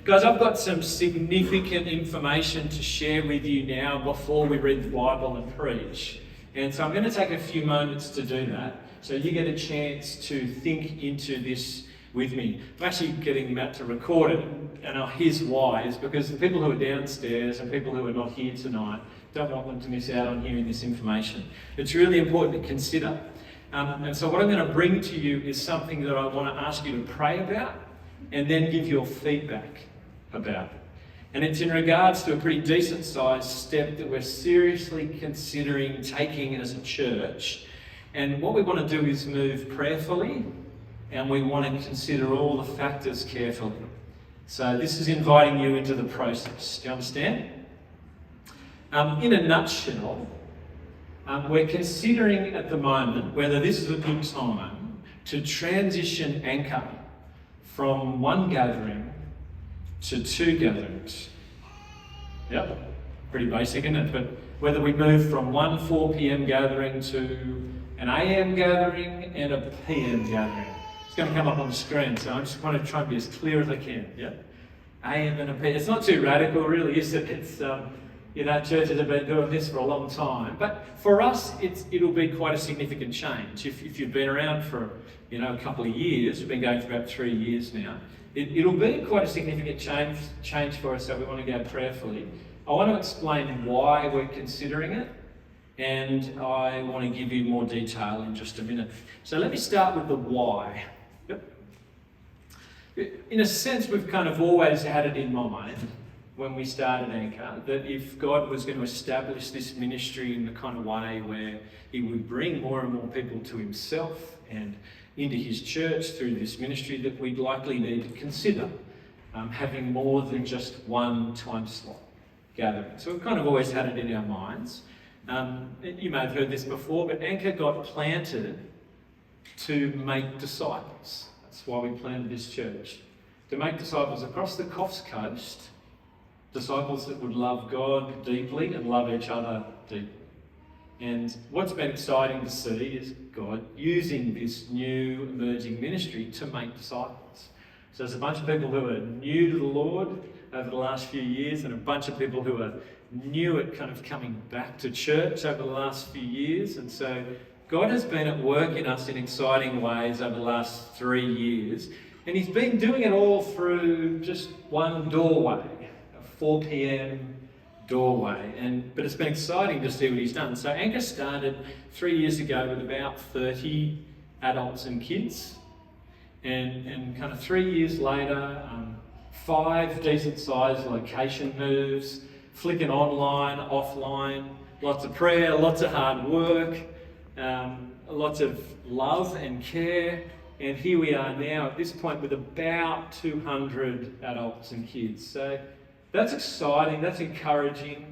Guys, I've got some significant information to share with you now before we read the Bible and preach. And so I'm going to take a few moments to do that, so you get a chance to think into this with me. I'm actually getting Matt to record it, and here's why. Is because the people who are downstairs and people who are not here tonight don't want them to miss out on hearing this information. It's really important to consider. And so what I'm going to bring to you is something that I want to ask you to pray about and then give your feedback about. And it's in regards to a pretty decent sized step that we're seriously considering taking as a church. And what we want to do is move prayerfully, and we want to consider all the factors carefully. So this is inviting you into the process. Do you understand? In a nutshell, we're considering at the moment whether this is a good time to transition Anchor from one gathering to two gatherings. Yep, pretty basic, isn't it? But whether we move from one 4 p.m. gathering to an AM gathering and a PM gathering. It's going to come up on the screen, so I just want to try and be as clear as I can. Yeah, AM and a PM. It's not too radical, really, is it? It's churches have been doing this for a long time, but for us, it'll be quite a significant change. If you've been around for a couple of years, we've been going for about 3 years now. It'll be quite a significant change for us, so we want to go prayerfully. I want to explain why we're considering it, and I want to give you more detail in just a minute. So let me start with the why. Yep. In a sense, we've kind of always had it in mind when we started Anchor that if God was going to establish this ministry in the kind of way where he would bring more and more people to himself and into his church through this ministry, that we'd likely need to consider having more than just one time slot gathering. So we've kind of always had it in our minds. You may have heard this before, but Anchor got planted to make disciples. That's why we planted this church. To make disciples across the Coffs Coast, disciples that would love God deeply and love each other deeply. And what's been exciting to see is God using this new emerging ministry to make disciples. So there's a bunch of people who are new to the Lord over the last few years, and a bunch of people who are new at kind of coming back to church over the last few years. And so God has been at work in us in exciting ways over the last 3 years. And he's been doing it all through just one doorway, a 4 p.m. doorway. But it's been exciting to see what he's done. So Anchor started 3 years ago with about 30 adults and kids. And kind of 3 years later, 5 decent-sized location moves, flicking online, offline, lots of prayer, lots of hard work, lots of love and care. And here we are now at this point with about 200 adults and kids. So that's exciting, that's encouraging,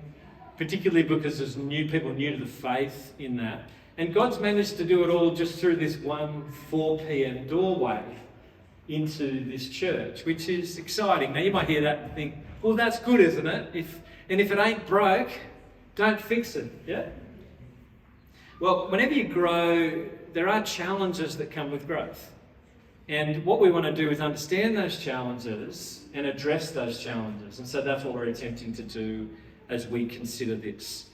particularly because there's new people new to the faith in that. And God's managed to do it all just through this one 4 p.m. doorway into this church, which is exciting. Now you might hear that and think, well, that's good, isn't it? If it ain't broke, don't fix it, yeah? Well, whenever you grow, there are challenges that come with growth. And what we want to do is understand those challenges and address those challenges. And so that's what we're attempting to do as we consider this.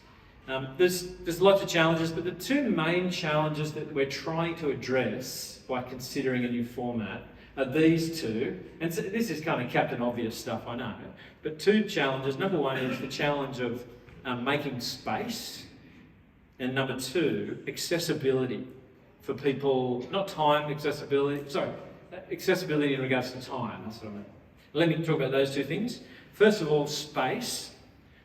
There's lots of challenges, but the two main challenges that we're trying to address by considering a new format are these two. And so this is kind of Captain Obvious stuff, I know. But two challenges. Number one is the challenge of making space. And number two, accessibility for people, not time accessibility, accessibility in regards to time, that's what I mean. Let me talk about those two things. First of all, space,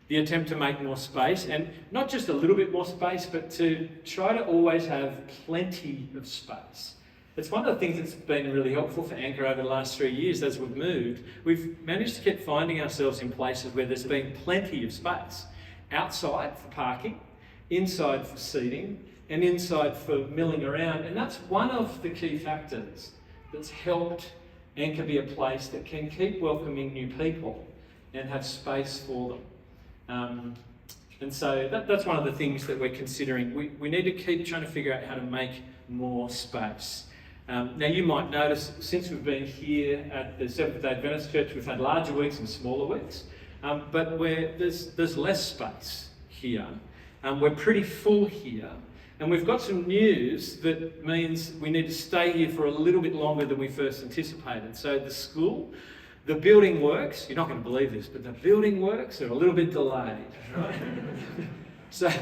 the attempt to make more space, and not just a little bit more space, but to try to always have plenty of space. It's one of the things that's been really helpful for Anchor over the last 3 years as we've moved. We've managed to keep finding ourselves in places where there's been plenty of space. Outside for parking, inside for seating, and inside for milling around. And that's one of the key factors that's helped Anchor be a place that can keep welcoming new people and have space for them. And so that's one of the things that we're considering. We need to keep trying to figure out how to make more space. Now you might notice since we've been here at the Seventh-day Adventist Church, we've had larger weeks and smaller weeks, but there's less space here. We're pretty full here, and we've got some news that means we need to stay here for a little bit longer than we first anticipated. So the school, the building works, you're not going to believe this, but the building works are a little bit delayed, right? So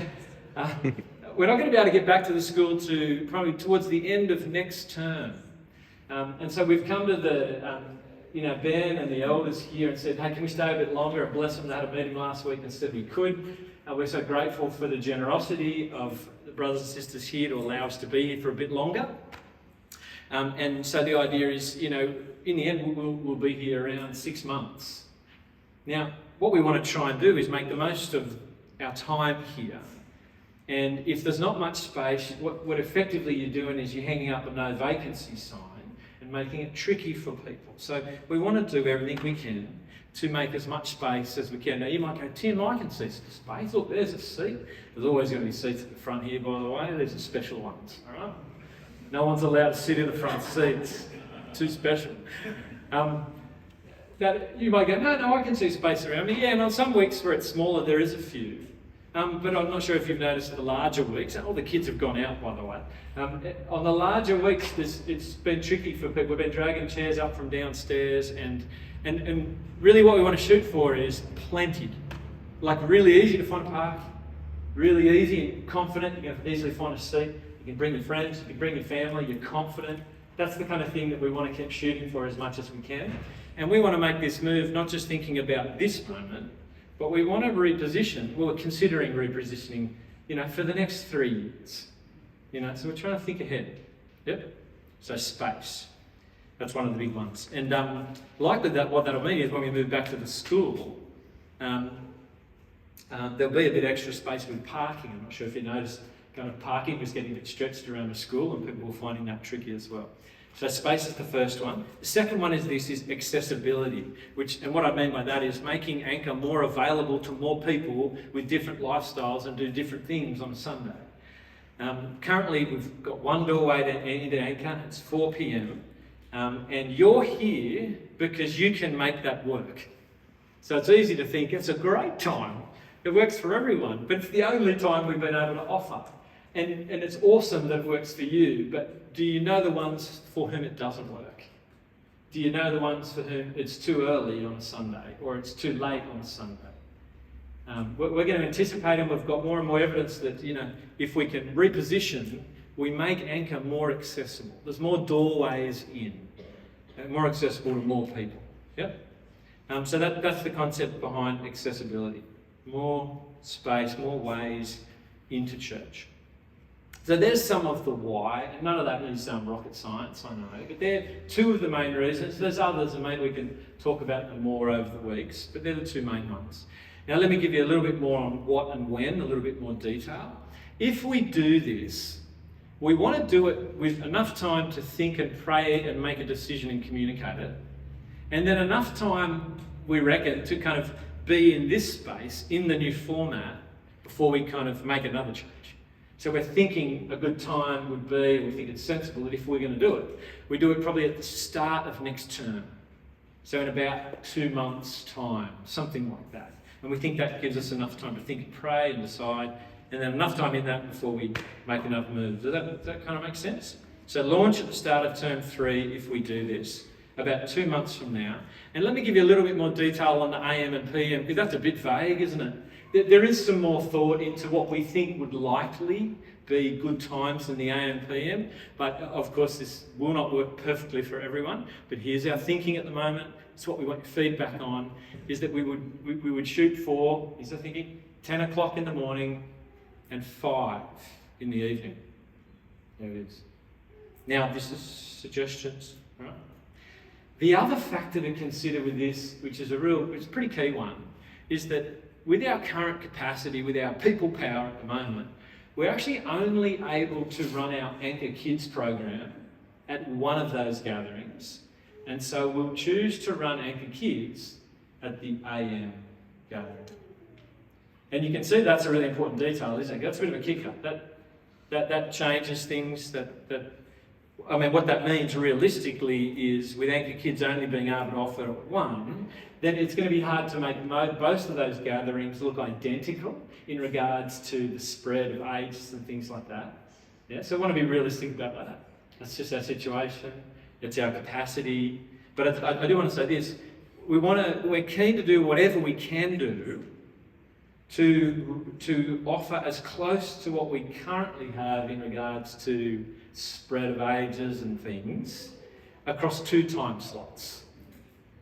we're not going to be able to get back to the school to probably towards the end of next term. And so we've come to the, Ben and the elders here and said, hey, can we stay a bit longer? And bless them, they had a meeting last week and said we could. We're so grateful for the generosity of the brothers and sisters here to allow us to be here for a bit longer. And so the idea is, in the end, we'll be here around 6 months. Now, what we want to try and do is make the most of our time here. And if there's not much space, what effectively you're doing is you're hanging up a no vacancy sign and making it tricky for people. So we want to do everything we can to make as much space as we can. Now you might go, Tim, I can see some space. Look, there's a seat. There's always going to be seats at the front here, by the way. These are special ones, all right? No one's allowed to sit in the front seats. Too special. That you might go, no, I can see space around me. Yeah, and on some weeks where it's smaller, there is a few. But I'm not sure if you've noticed the larger weeks. All the kids have gone out, by the way. On the larger weeks, it's been tricky for people. We've been dragging chairs up from downstairs, and really what we want to shoot for is plenty. Like really easy to find a park, really easy and confident. You can easily find a seat. You can bring your friends, you can bring your family, you're confident. That's the kind of thing that we want to keep shooting for as much as we can. And we want to make this move not just thinking about this moment, but we want to reposition. We're considering repositioning, for the next 3 years. So we're trying to think ahead. Yep. So space. That's one of the big ones. And likely what that'll mean is when we move back to the school, there'll be a bit extra space with parking. I'm not sure if you noticed, kind of parking was getting a bit stretched around the school, and people were finding that tricky as well. So space is the first one. The second one is accessibility, and what I mean by that is making Anchor more available to more people with different lifestyles and do different things on a Sunday. Currently, we've got one doorway into Anchor. It's 4 p.m. And you're here because you can make that work. So it's easy to think it's a great time. It works for everyone, but it's the only time we've been able to offer. And it's awesome that it works for you, but do you know the ones for whom it doesn't work? Do you know the ones for whom it's too early on a Sunday or it's too late on a Sunday? We're going to anticipate, and we've got more and more evidence that, if we can reposition, we make Anchor more accessible. There's more doorways in, and more accessible to more people. Yep. So that's the concept behind accessibility. More space, more ways into church. So there's some of the why, and none of that is rocket science, I know, but they're two of the main reasons. There's others, and maybe we can talk about them more over the weeks, but they're the two main ones. Now let me give you a little bit more on what and when, a little bit more detail. If we do this, we want to do it with enough time to think and pray and make a decision and communicate it, and then enough time, we reckon, to kind of be in this space, in the new format, before we kind of make another change. So we're thinking a good time would be, we think it's sensible that if we're going to do it, we do it probably at the start of next term. So in about 2 months' time, something like that. And we think that gives us enough time to think and pray and decide, and then enough time in that before we make another move. Does that kind of make sense? So launch at the start of term 3 if we do this, about 2 months from now. And let me give you a little bit more detail on the AM and PM, because that's a bit vague, isn't it? There is some more thought into what we think would likely be good times in the AM and PM, but of course this will not work perfectly for everyone. But here's our thinking at the moment. It's what we want your feedback on, is that we would shoot for, here's the thinking, 10 o'clock in the morning and 5 in the evening. There it is. Now this is suggestions, right? The other factor to consider with this, which is a pretty key one, is that with our current capacity, with our people power at the moment, we're actually only able to run our Anchor Kids program at one of those gatherings. And so we'll choose to run Anchor Kids at the AM gathering. And you can see that's a really important detail, isn't it? That's a bit of a kicker. That changes things, that I mean, what that means realistically is with Anchor Kids only being able to offer one, then it's going to be hard to make most of those gatherings look identical in regards to the spread of ages and things like that. Yeah, so I want to be realistic about that. That's just our situation. It's our capacity. But I do want to say this: we're keen to do whatever we can do to offer as close to what we currently have in regards to spread of ages and things across 2 time slots.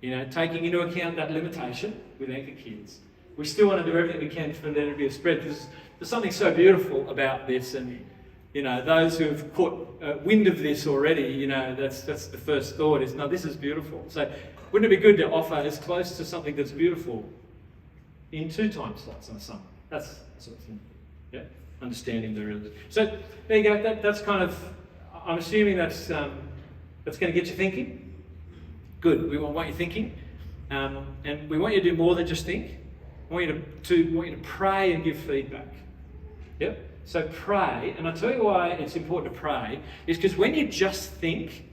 You know, taking into account that limitation with Anchor Kids. We still want to do everything we can for there to be a spread, because there's something so beautiful about this, and you know, those who have caught wind of this already, you know, that's the first thought is, no, this is beautiful. So wouldn't it be good to offer as close to something that's beautiful in 2 time slots on some? That's sort of thing. Yeah, understanding the real. So there you go. That's kind of. I'm assuming that's going to get you thinking. Good. We want you thinking, and we want you to do more than just think. We want you to pray and give feedback. Yep. So pray, and I'll tell you why it's important to pray, is because when you just think,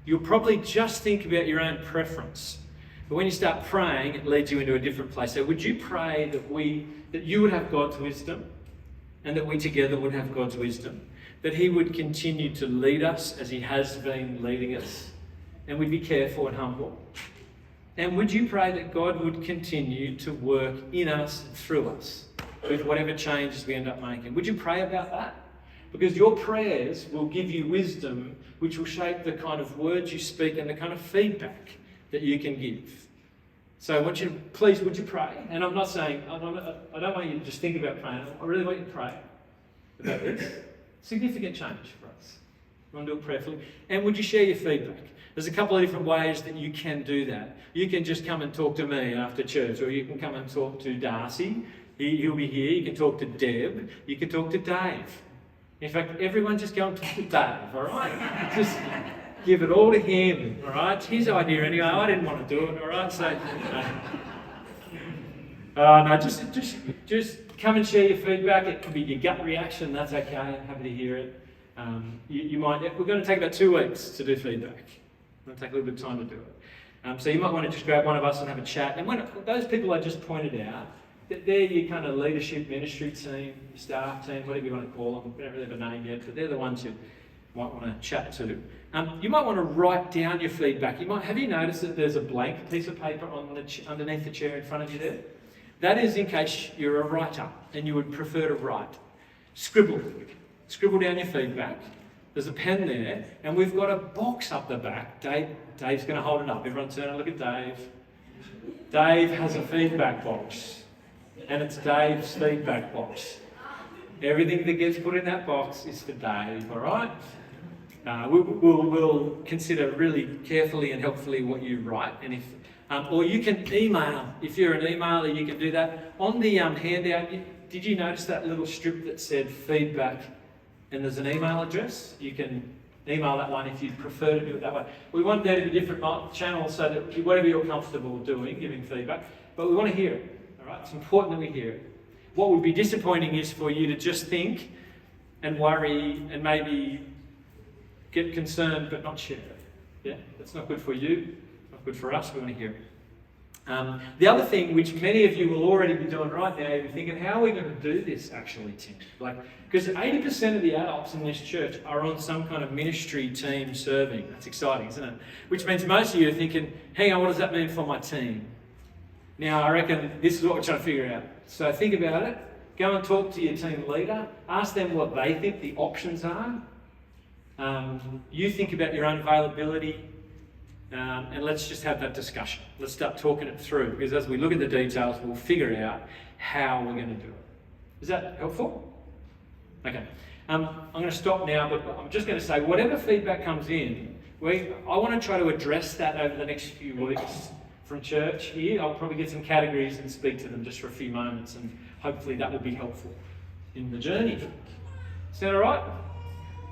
you'll probably just think about your own preference. But when you start praying, it leads you into a different place. So would you pray that you would have God's wisdom, and that we together would have God's wisdom, that He would continue to lead us as He has been leading us, and we'd be careful and humble. And would you pray that God would continue to work in us and through us with whatever changes we end up making? Would you pray about that? Because your prayers will give you wisdom, which will shape the kind of words you speak and the kind of feedback that you can give. So I want you to, please, would you pray? And I'm not saying, I don't want you to just think about praying. I really want you to pray about this. Significant change for us. We want to do it prayerfully. And would you share your feedback? There's a couple of different ways that you can do that. You can just come and talk to me after church, or you can come and talk to Darcy. He'll be here. You can talk to Deb. You can talk to Dave. In fact, everyone just go and talk to Dave, all right? Just give it all to him, all right? It's his idea anyway. I didn't want to do it, all right? So, no, just come and share your feedback. It could be your gut reaction. That's okay. I'm happy to hear it. You might. We're going to take about 2 weeks to do feedback. We're going to take a little bit of time to do it. So you might want to just grab one of us and have a chat. And when those people I just pointed out, they're your kind of leadership ministry team, staff team, whatever you want to call them. We don't really have a name yet, but they're the ones you might want to chat to. You might want to write down your feedback. Have you noticed that there's a blank piece of paper underneath the chair in front of you there? That is in case you're a writer and you would prefer to write. Scribble down your feedback. There's a pen there, and we've got a box up the back. Dave's going to hold it up. Everyone turn and look at Dave. Dave has a feedback box, and it's Dave's feedback box. Everything that gets put in that box is for Dave, all right? We'll consider really carefully and helpfully what you write, and or you can email. If you're an emailer, you can do that. On the handout, did you notice that little strip that said feedback? And there's an email address. You can email that one if you'd prefer to do it that way. We want there to be different channels so that whatever you're comfortable doing, giving feedback, but we want to hear it. All right, it's important that we hear it. What would be disappointing is for you to just think and worry and maybe get concerned but not share it. Yeah, that's not good for you, not good for us. We want to hear it. The other thing, which many of you will already be doing right now, you're thinking, how are we going to do this actually, Tim? Because 80% of the adults in this church are on some kind of ministry team serving. That's exciting, isn't it? Which means most of you are thinking, hang on, what does that mean for my team? Now, I reckon this is what we're trying to figure out. So think about it. Go and talk to your team leader. Ask them what they think the options are. You think about your own availability. And let's just have that discussion. Let's start talking it through, because as we look at the details, we'll figure out how we're going to do it. Is that helpful? Okay. I'm going to stop now, but I'm just going to say, whatever feedback comes in, I want to try to address that over the next few weeks from church here. I'll probably get some categories and speak to them just for a few moments, and hopefully that will be helpful in the journey. Is that all right?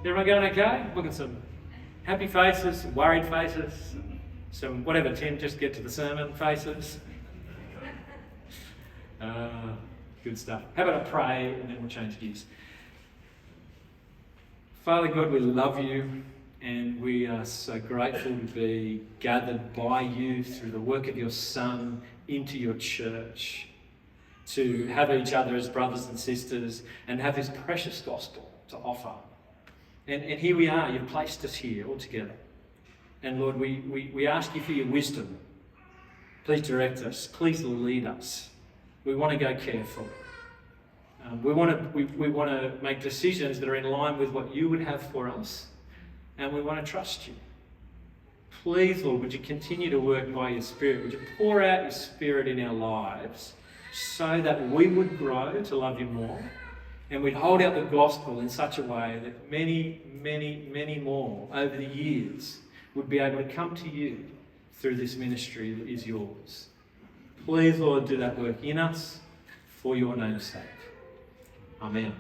Everyone going okay? Look at some happy faces, some worried faces, some whatever, Tim, just get to the sermon faces. Good stuff. How about I pray and then we'll change gears. Father God, we love you. And we are so grateful to be gathered by you through the work of your Son into your church, to have each other as brothers and sisters and have this precious gospel to offer. And here we are, you've placed us here all together. And Lord, we ask you for your wisdom. Please direct us, please lead us. We want to go careful. We want to make decisions that are in line with what you would have for us, and we want to trust you. Please, Lord, would you continue to work by your Spirit? Would you pour out your Spirit in our lives so that we would grow to love you more, and we'd hold out the gospel in such a way that many, many, many more over the years would be able to come to you through this ministry that is yours. Please, Lord, do that work in us for your name's sake. Amen.